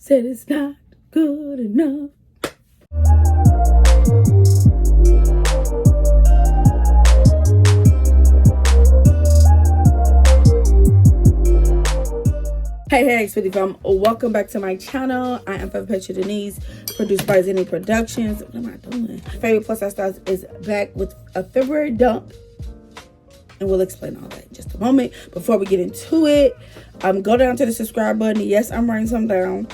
said it's not good enough. Hey, sweetie fam. Welcome back to my channel. I am Patra.pearson Denise, produced by Zenny Productions. What am I doing? Favorite Plus Size Styles is back with a February dump, and we'll explain all that in just a moment. Before we get into it, go down to the subscribe button. Yes, I'm writing something down.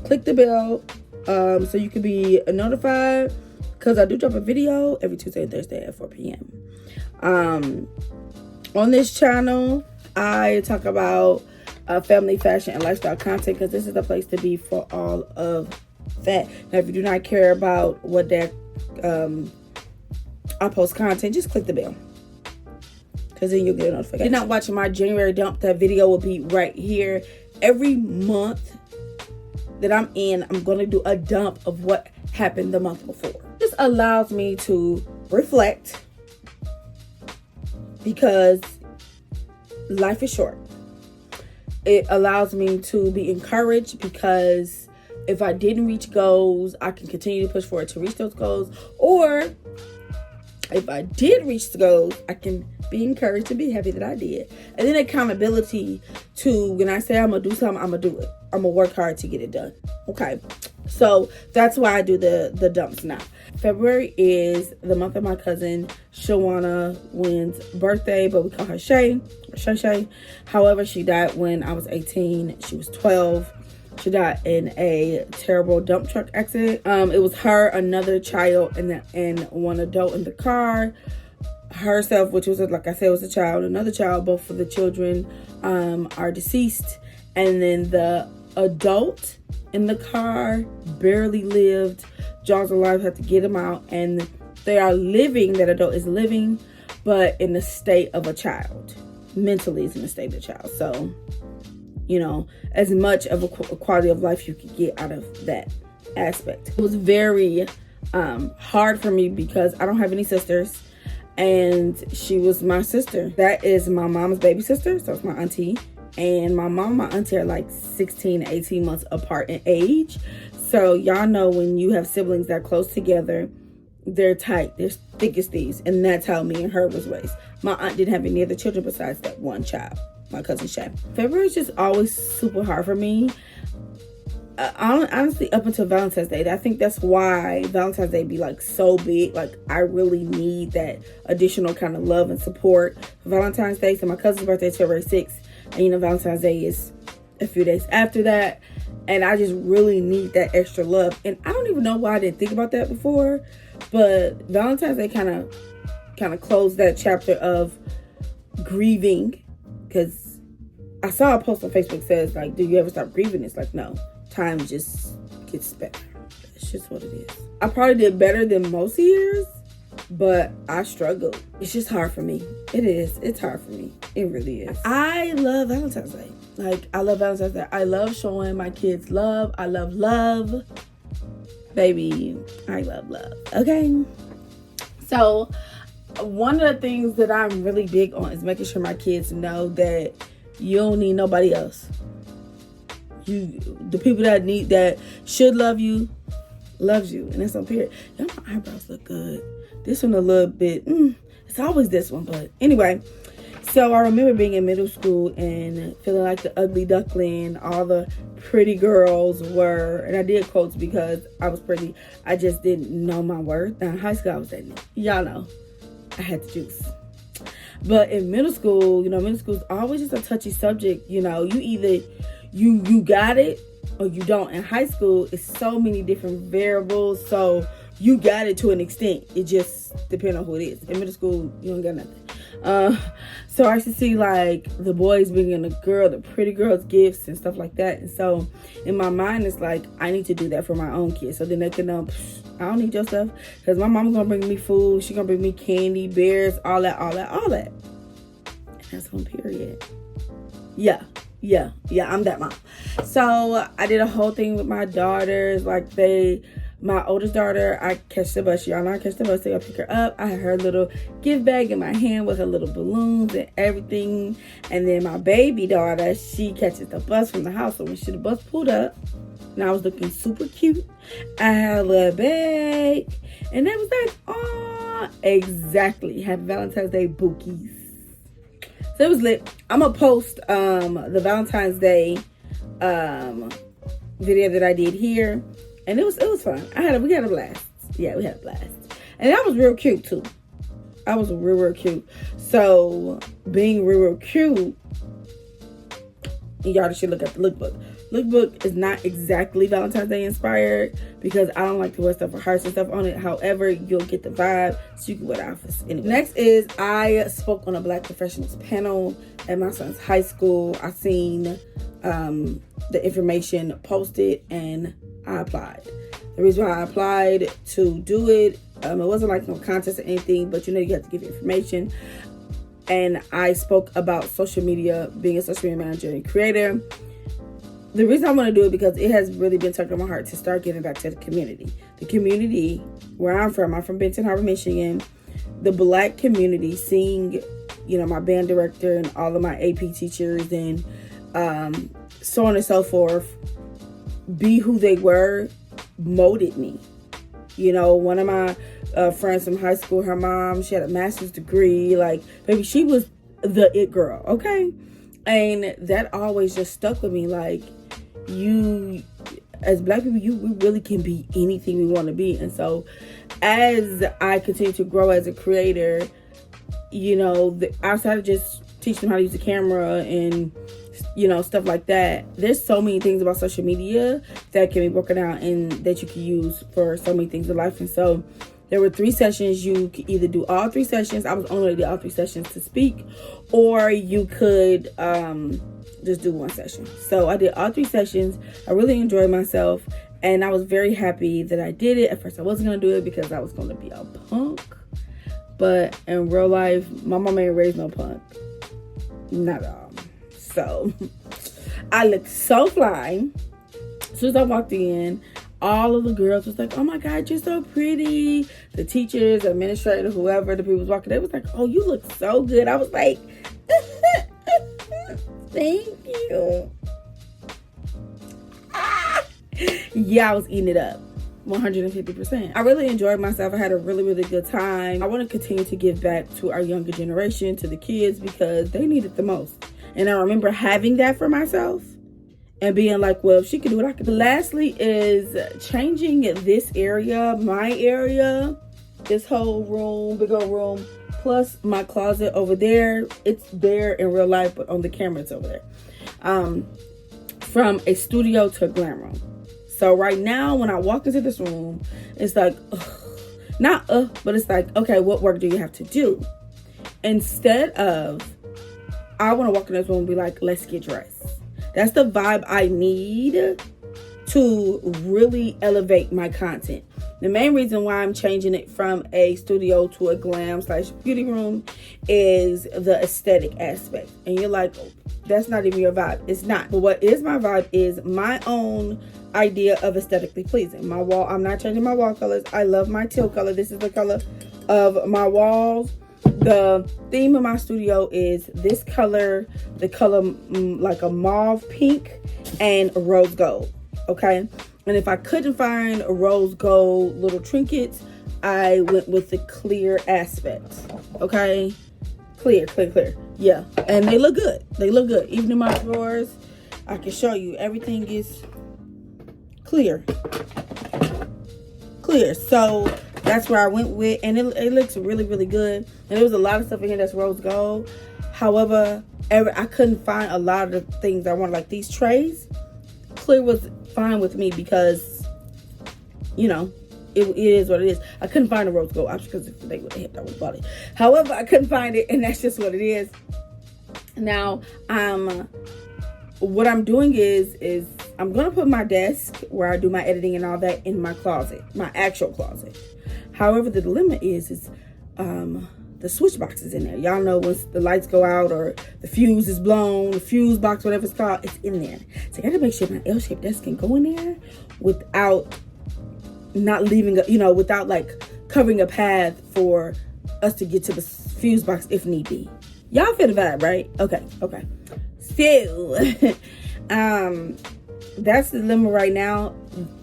Click the bell so you can be notified, because I do drop a video every Tuesday and Thursday at 4 p.m. On this channel, I talk about family, fashion, and lifestyle content, because this is the place to be for all of that. Now, if you do not care about what that I post content, just click the bell, because then you'll get a notification. If you're not watching my January dump, that video will be right here. Every month that I'm in, I'm going to do a dump of what happened the month before. This allows me to reflect, because life is short. It allows me to be encouraged, because if I didn't reach goals, I can continue to push forward to reach those goals. Or if I did reach the goals, I can be encouraged and be happy that I did. And then accountability to, when I say I'm going to do something, I'm going to do it. I'm going to work hard to get it done. Okay. So that's why I do the dumps now. February is the month of my cousin Shawana Wynn's birthday, but we call her Shay Shay. However, she died when I was 18. She was 12. She died in a terrible dump truck accident. It was her, another child, and one adult in the car. Herself, which was, like I said, was a child, another child. Both of the children are deceased. And then the adult in the car barely lived. Jaws alive, had to get him out, and they are living. That adult is living, but in the state of a child. Mentally is in the state of a child. So, you know, as much of a quality of life you could get out of that aspect. It was very hard for me, because I don't have any sisters, and she was my sister. That is my mom's baby sister, so it's my auntie. And my mom and my auntie are like 16 to 18 months apart in age. So y'all know when you have siblings that are close together, they're tight, they're thick as thieves. And that's how me and her was raised. My aunt didn't have any other children besides that one child, my cousin Shay. February is just always super hard for me. Honestly, up until Valentine's Day. I think that's why Valentine's Day be like so big. Like, I really need that additional kind of love and support for Valentine's Day. So my cousin's birthday is February 6th. And you know, Valentine's Day is a few days after that. And I just really need that extra love. And I don't even know why I didn't think about that before. But Valentine's Day kind of closed that chapter of grieving. Because I saw a post on Facebook says, like, do you ever stop grieving? It's like, no. Time just gets better. It's just what it is. I probably did better than most years, but I struggled. It's just hard for me. It is. It's hard for me. It really is. I love Valentine's Day. Like, I love Valentine's Day. I love showing my kids love. I love love. Baby, I love love. Okay? So, one of the things that I'm really big on is making sure my kids know that you don't need nobody else. The people that should love you, loves you. And that's on period. Y'all, my eyebrows look good. This one a little bit, it's always this one, but anyway. So I remember being in middle school and feeling like the ugly duckling. All the pretty girls were, and I did quotes because I was pretty. I just didn't know my worth. Now in high school I was dating. Y'all know, I had the juice. But in middle school, you know, middle school is always just a touchy subject. You know, you either you got it or you don't. In high school, it's so many different variables. So you got it to an extent. It just depends on who it is. In middle school, you don't got nothing. So I used to see like the boys bringing the pretty girls gifts and stuff like that. And so in my mind, it's like, I need to do that for my own kids. So then they can know, I don't need your stuff. Because my mama's going to bring me food. She's going to bring me candy, bears, all that. And that's one period. Yeah, I'm that mom. So I did a whole thing with my daughters. Like my oldest daughter, I catch the bus. Y'all know I catch the bus. So I pick her up. I had her little gift bag in my hand with her little balloons and everything. And then my baby daughter, she catches the bus from the house. So when the bus pulled up, and I was looking super cute. I had a little bag, and they was like, oh, exactly. Happy Valentine's Day bookies. So it was lit. I'm gonna post the Valentine's Day video that I did here, and it was fun. We had a blast. Yeah, we had a blast, and that was real cute too. I was real cute. So being real cute, y'all should look at the lookbook. Lookbook is not exactly Valentine's Day inspired because I don't like to wear stuff with hearts and stuff on it. However, you'll get the vibe, so you can wear the outfits anyway. Next is I spoke on a Black professionals panel at my son's high school. I seen the information posted and I applied. The reason why I applied to do it, it wasn't like no contest or anything, but you have to give information. And I spoke about social media, being a social media manager and creator. The reason I want to do it because it has really been tugged on my heart to start giving back to the community. The community where I'm from Benton Harbor, Michigan. The Black community, seeing, my band director and all of my AP teachers and so on and so forth be who they were, molded me. One of my friends from high school, her mom, she had a master's degree. Like, baby, she was the it girl, okay? And that always just stuck with me. Like, you, as Black people, we really can be anything we want to be. And so, as I continue to grow as a creator, outside of just teaching them how to use the camera and stuff like that, there's so many things about social media that can be broken out and that you can use for so many things in life. And so there were 3 sessions. You could either do all 3 sessions. I was only did all 3 sessions to speak, or you could just do 1 session. So I did all 3 sessions. I really enjoyed myself, and I was very happy that I did it. At first I wasn't going to do it because I was going to be a punk, but in real life, my mama ain't raised no punk. Not at all. So I looked so fly. As soon as I walked in, all of the girls was like, oh my God, you're so pretty. The teachers, the administrator, whoever, the people was walking, they was like, oh, you look so good. I was like, thank you. Yeah, I was eating it up. 150%. I really enjoyed myself. I had a really, really good time. I want to continue to give back to our younger generation, to the kids, because they need it the most. And I remember having that for myself and being like, well, if she could do it, I could. Lastly is changing this area, my area, this whole room, big old room, plus my closet over there. It's there in real life, but on the camera it's over there. From a studio to a glam room. So right now, when I walk into this room, it's like, but it's like, okay, what work do you have to do? Instead of, I want to walk in this room and be like, let's get dressed. That's the vibe I need to really elevate my content. The main reason why I'm changing it from a studio to a glam/beauty room is the aesthetic aspect. And you're like, oh, that's not even your vibe. It's not. But what is my vibe is my own idea of aesthetically pleasing. My wall, I'm not changing my wall colors. I love my teal color. This is the color of my walls. The theme of my studio is this color, the color like a mauve pink and rose gold. Okay. And if I couldn't find a rose gold little trinkets, I went with the clear aspect. Okay. Clear. Yeah. And they look good. Even in my drawers, I can show you everything is clear. So that's where I went with, and it looks really, really good. And there was a lot of stuff in here that's rose gold. However, I couldn't find a lot of the things I wanted, like these trays. Clear was fine with me because, it is what it is. I couldn't find a rose gold option because if they would have hit, I would have bought it. However, I couldn't find it, and that's just what it is. Now, what I'm doing is I'm going to put my desk where I do my editing and all that in my closet, my actual closet. However, the dilemma is the switch box is in there. Y'all know once the lights go out or the fuse is blown, the fuse box, whatever it's called, it's in there. So I got to make sure my L-shaped desk can go in there without not leaving, without like covering a path for us to get to the fuse box if need be. Y'all feel the vibe, right? Okay. So, that's the limit right now.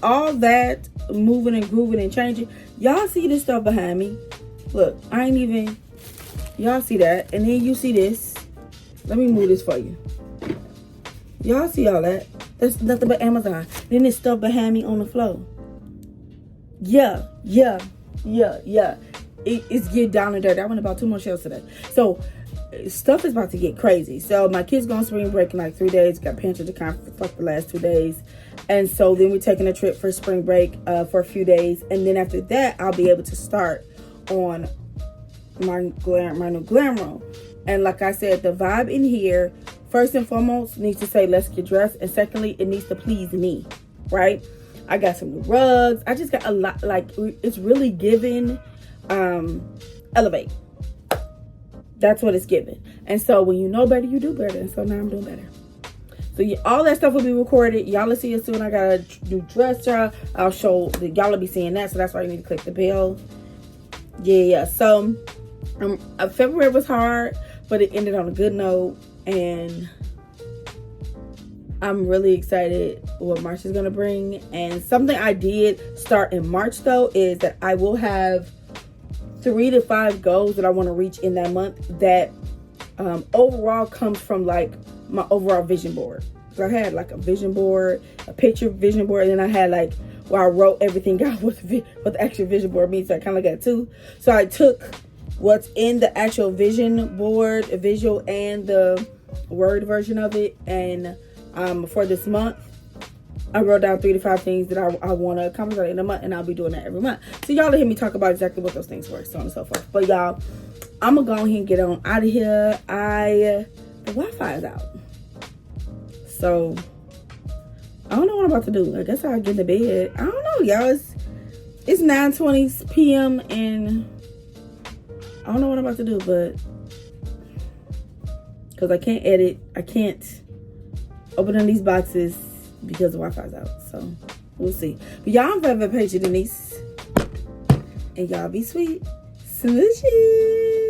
All that moving and grooving and changing. Y'all see this stuff behind me? Look, I ain't even. Y'all see that? And then you see this. Let me move this for you. Y'all see all that? That's nothing but Amazon. Then this stuff behind me on the floor. Yeah. It's get down and dirty. I went about 2 more shelves today. So stuff is about to get crazy. So my kids going spring break in like 3 days. Got parents at the conference for the last 2 days. And so then we're taking a trip for spring break for a few days. And then after that, I'll be able to start on my new glam room. And like I said, the vibe in here, first and foremost, needs to say let's get dressed. And secondly, it needs to please me, right? I got some new rugs. I just got a lot, like, it's really giving elevate. That's what it's giving. And so when you know better, you do better. And so now I'm doing better. So all that stuff will be recorded. Y'all will see it soon. I got a new dress, y'all. I'll show, y'all will be seeing that. So that's why you need to click the bell. Yeah. So February was hard, but it ended on a good note. And I'm really excited what March is going to bring. And something I did start in March, though, is that I will have 3 to 5 goals that I want to reach in that month that overall comes from like my overall vision board. So I had like a vision board, a picture vision board, and then I had like where I wrote everything out what the actual vision board means. So I kind of got 2. So I took what's in the actual vision board, a visual, and the word version of it, and for this month I wrote down 3 to 5 things that I want to accomplish by the end of the month, and I'll be doing that every month. So y'all will hear me talk about exactly what those things were, so on and so forth. But y'all, I'm gonna go ahead and get on out of here. The Wi-Fi is out, so I don't know what I'm about to do. I guess I'll get to bed. I don't know, y'all. It's 9:20 p.m. and I don't know what I'm about to do, but because I can't edit, I can't open up these boxes because the Wi-Fi's out. So we'll see. But y'all, I'm forever patient, Denise. And y'all be sweet. Smoochy.